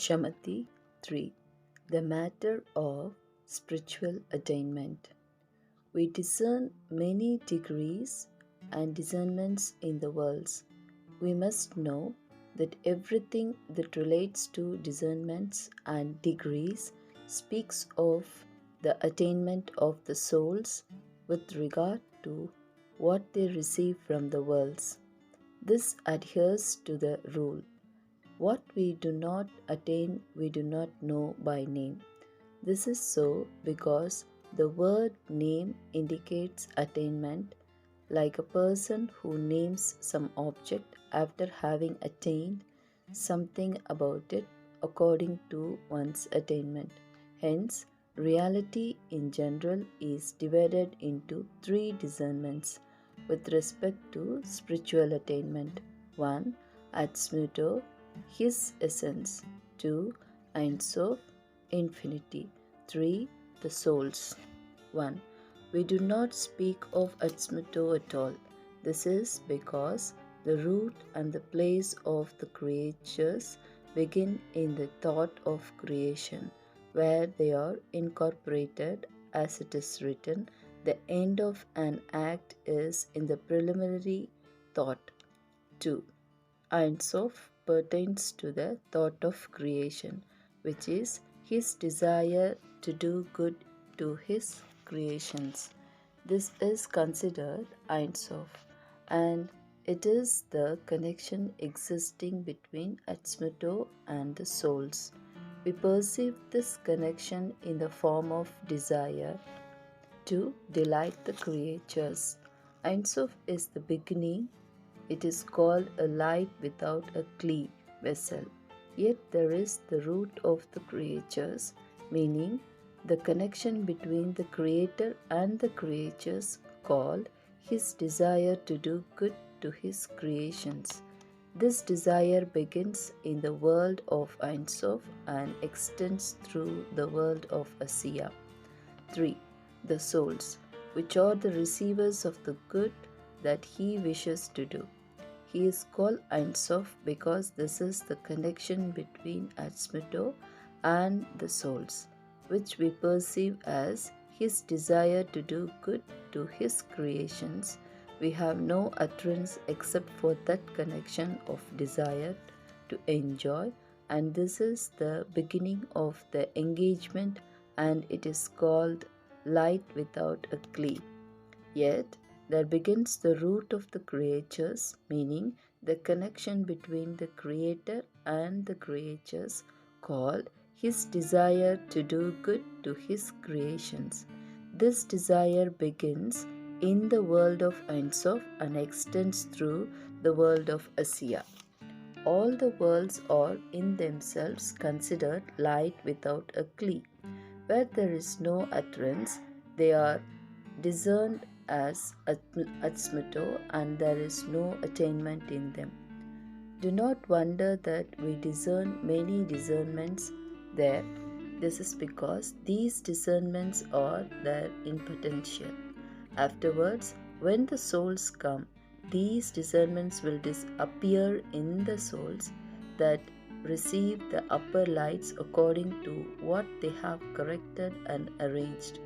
Shamati 3. The matter of spiritual attainment. We discern many degrees and discernments in the worlds. We must know that everything that relates to discernments and degrees speaks of the attainment of the souls with regard to what they receive from the worlds. This adheres to the rule: what we do not attain, we do not know by name. This is so because the word name indicates attainment, like a person who names some object after having attained something about it according to one's attainment. Hence, reality in general is divided into three discernments with respect to spiritual attainment. 1. Atzmuto, his essence. 2. Ein Sof, infinity. 3. The souls. 1. We do not speak of Atzmuto at all. This is because the root and the place of the creatures begin in the thought of creation, where they are incorporated. As it is written, the end of an act is in the preliminary thought. 2. Ein Sof pertains to the thought of creation, which is his desire to do good to his creations. This is considered Ein Sof, and it is the connection existing between Atzmuto and the souls. We perceive this connection in the form of desire to delight the creatures. Ein Sof is the beginning. It is called a light without a clay vessel. Yet there is the root of the creatures, meaning the connection between the Creator and the creatures, called his desire to do good to his creations. This desire begins in the world of Ein Sof and extends through the world of Asiya. 3. The souls, which are the receivers of the good that he wishes to do. He is called Ein Sof because this is the connection between Atzmuto and the souls, which we perceive as his desire to do good to his creations. We have no utterance except for that connection of desire to enjoy, and this is the beginning of the engagement, and it is called light without a clay. Yet there begins the root of the creatures, meaning the connection between the Creator and the creatures, called his desire to do good to his creations. This desire begins in the world of Ein Sof and extends through the world of Asiya. All the worlds are in themselves considered light without a clay. Where there is no utterance, they are discerned as Atzmuto, and there is no attainment in them. Do not wonder that we discern many discernments there. This is because these discernments are there in potential. Afterwards, when the souls come, these discernments will disappear in the souls that receive the upper lights according to what they have corrected and arranged.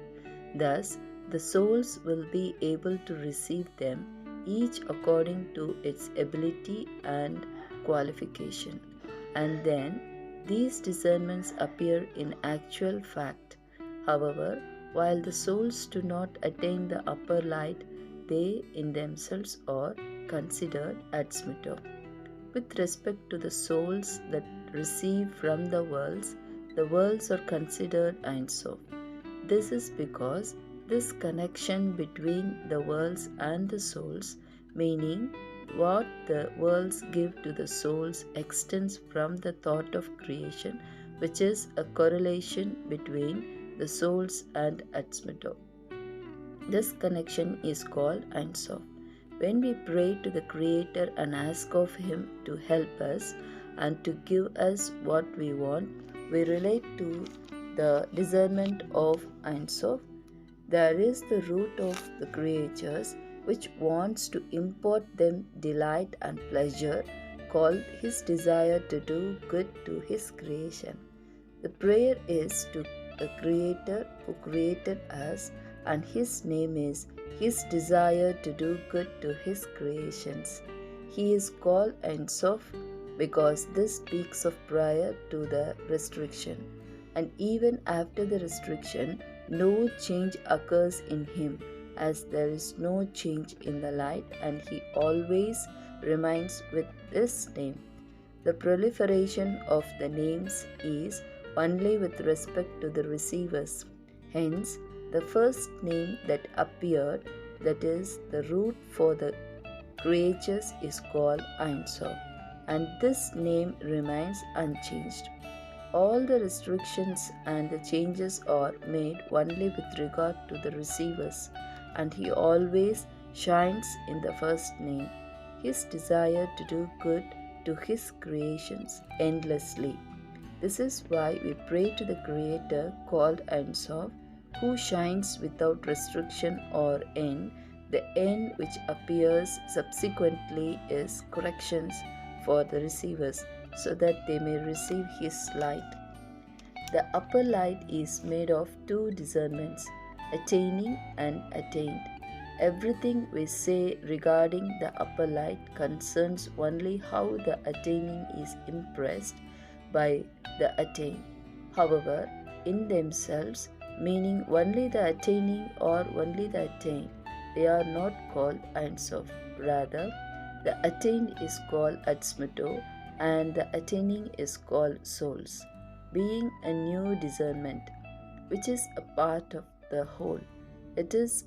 Thus, the souls will be able to receive them, each according to its ability and qualification. And then these discernments appear in actual fact. However, while the souls do not attain the upper light, they in themselves are considered Atzmuto. With respect to the souls that receive from the worlds are considered Ein Sof. This is because this connection between the worlds and the souls, meaning what the worlds give to the souls, extends from the thought of creation, which is a correlation between the souls and Atzmuto. This connection is called Ein Sof. When we pray to the Creator and ask of Him to help us and to give us what we want, we relate to the discernment of Ein Sof. There is the root of the creatures which wants to impart them delight and pleasure, called his desire to do good to his creation. The prayer is to a creator who created us, and his name is his desire to do good to his creations. He is called Ein Sof because this speaks of prior to the restriction, and even after the restriction, no change occurs in him, as there is no change in the light, and he always remains with this name. The proliferation of the names is only with respect to the receivers. Hence, the first name that appeared, that is, the root for the creatures, is called Ein Sof, and this name remains unchanged. All the restrictions and the changes are made only with regard to the receivers, and he always shines in the first name, his desire to do good to his creations endlessly. This is why we pray to the Creator called Ein Sof, who shines without restriction or end. The end which appears subsequently is corrections for the receivers, so that they may receive his light. The upper light is made of two discernments, attaining and attained. Everything we say regarding the upper light concerns only how the attaining is impressed by the attained. However, in themselves, meaning only the attaining or only the attained, they are not called Ein Sof. Rather, the attained is called Atzmito and the attaining is called souls, being a new discernment, which is a part of the whole. It is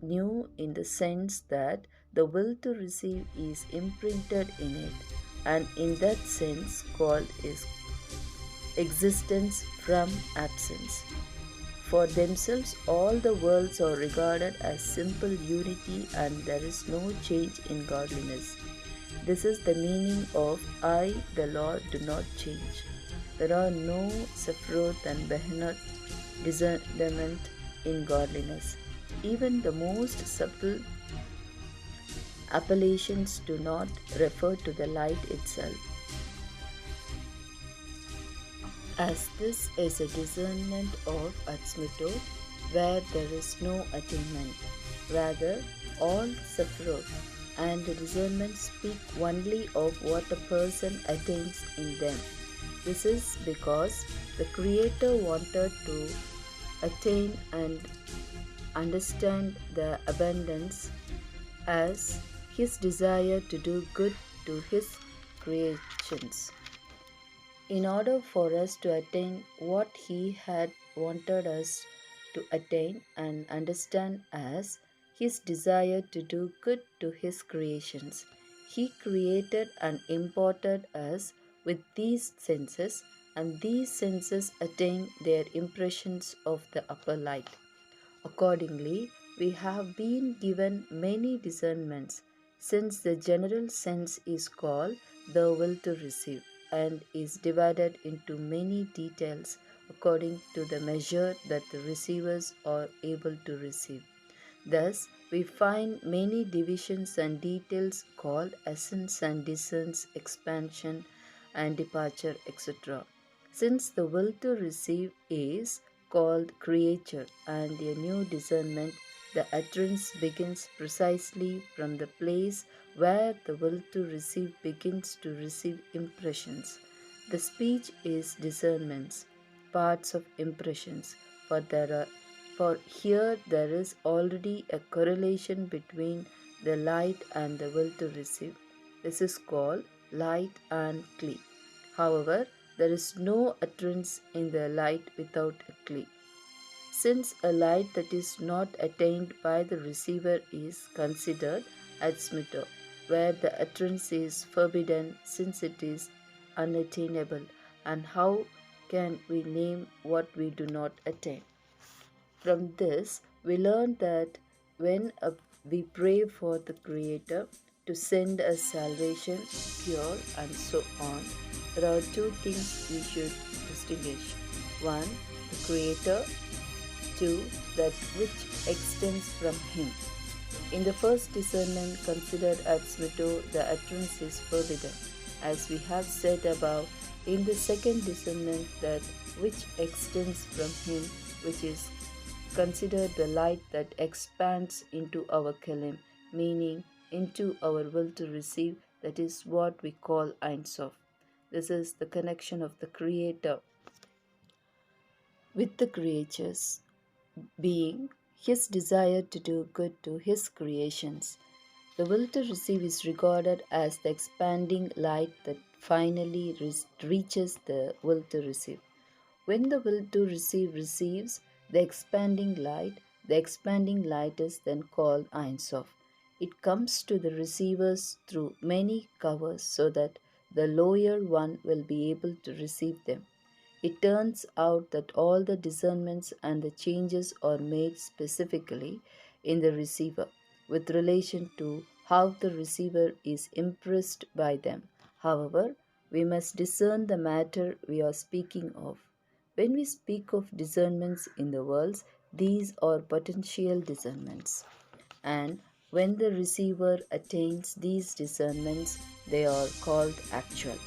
new in the sense that the will to receive is imprinted in it, and in that sense called is existence from absence. For themselves, all the worlds are regarded as simple unity, and there is no change in godliness. This is the meaning of I, the Lord, do not change. There are no Sephiroth and Behemoth discernment in godliness. Even the most subtle appellations do not refer to the light itself, as this is a discernment of Atzmito, where there is no attainment. Rather, all Sephiroth and the discernment speak only of what a person attains in them. This is because the Creator wanted to attain and understand the abundance as his desire to do good to his creations. In order for us to attain what he had wanted us to attain and understand as his desire to do good to his creations, he created and imparted us with these senses, and these senses attain their impressions of the upper light. Accordingly, we have been given many discernments, since the general sense is called the will to receive, and is divided into many details according to the measure that the receivers are able to receive. Thus, we find many divisions and details called ascents and descents, expansion and departure, etc. Since the will to receive is called creature and a new discernment, the utterance begins precisely from the place where the will to receive begins to receive impressions. The speech is discernments, parts of impressions, for here there is already a correlation between the light and the will to receive. This is called light and kli. However, there is no utterance in the light without a kli. Since a light that is not attained by the receiver is considered atzmito, where the utterance is forbidden since it is unattainable, and how can we name what we do not attain? From this, we learn that when we pray for the Creator to send us salvation, cure, and so on, there are two things we should distinguish. One, the Creator. Two, that which extends from Him. In the first discernment considered as Smito, the utterance is forbidden. as we have said above, in the second discernment, that which extends from him, which is considered the light that expands into our kelim, meaning into our will to receive, that is what we call Ein Sof. This is the connection of the Creator with the creatures, being his desire to do good to his creations. The will to receive is regarded as the expanding light that finally reaches the will to receive. When the will to receive receives the expanding light is then called Ein Sof. It comes to the receivers through many covers so that the lower one will be able to receive them. It turns out that all the discernments and the changes are made specifically in the receiver with relation to how the receiver is impressed by them. However, we must discern the matter we are speaking of. When we speak of discernments in the worlds, these are potential discernments. And when the receiver attains these discernments, they are called actual.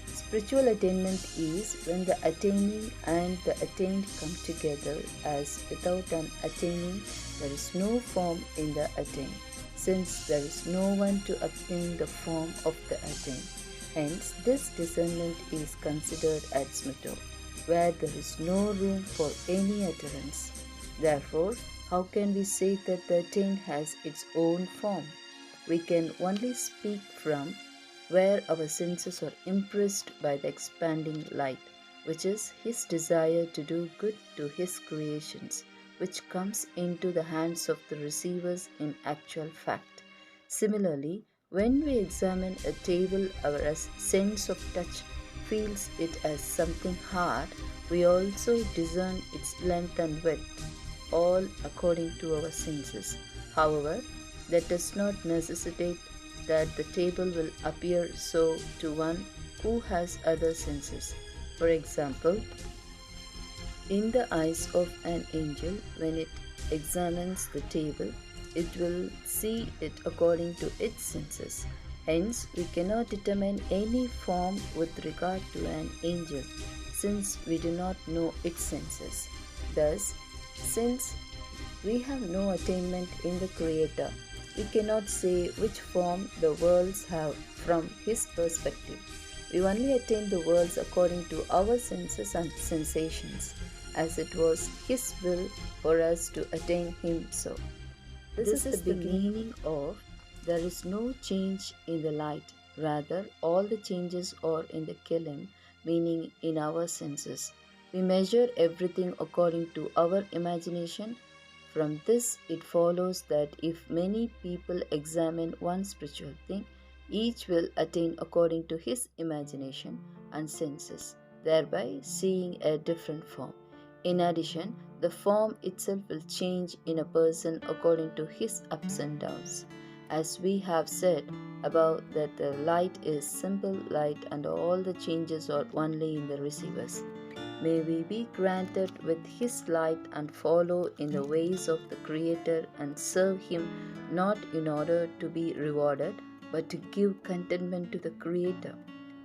Spiritual attainment is when the attaining and the attained come together, as without an attaining there is no form in the attained, since there is no one to obtain the form of the attained. Hence, this discernment is considered at Smrito, where there is no room for any utterance. Therefore, how can we say that the attained has its own form? We can only speak from where our senses are impressed by the expanding light, which is his desire to do good to his creations, which comes into the hands of the receivers in actual fact. Similarly, when we examine a table, our sense of touch feels it as something hard. We also discern its length and width, all according to our senses. However, that does not necessitate that the table will appear so to one who has other senses. For example, in the eyes of an angel, when it examines the table, it will see it according to its senses. Hence, we cannot determine any form with regard to an angel, since we do not know its senses. Thus, since we have no attainment in the Creator, we cannot say which form the worlds have from his perspective. We only attain the worlds according to our senses and sensations, as it was his will for us to attain him so. This is the meaning of there is no change in the light, rather, all the changes are in the kelim, meaning in our senses. We measure everything according to our imagination. From this, it follows that if many people examine one spiritual thing, each will attain according to his imagination and senses, thereby seeing a different form. In addition, the form itself will change in a person according to his ups and downs. As we have said above, that the light is simple light and all the changes are only in the receivers. May we be granted with his light and follow in the ways of the Creator and serve him not in order to be rewarded, but to give contentment to the Creator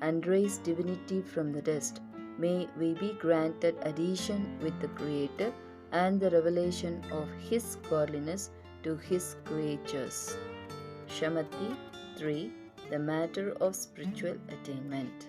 and raise divinity from the dust. May we be granted adhesion with the Creator and the revelation of his godliness to his creatures. Shamati 3. The matter of spiritual attainment.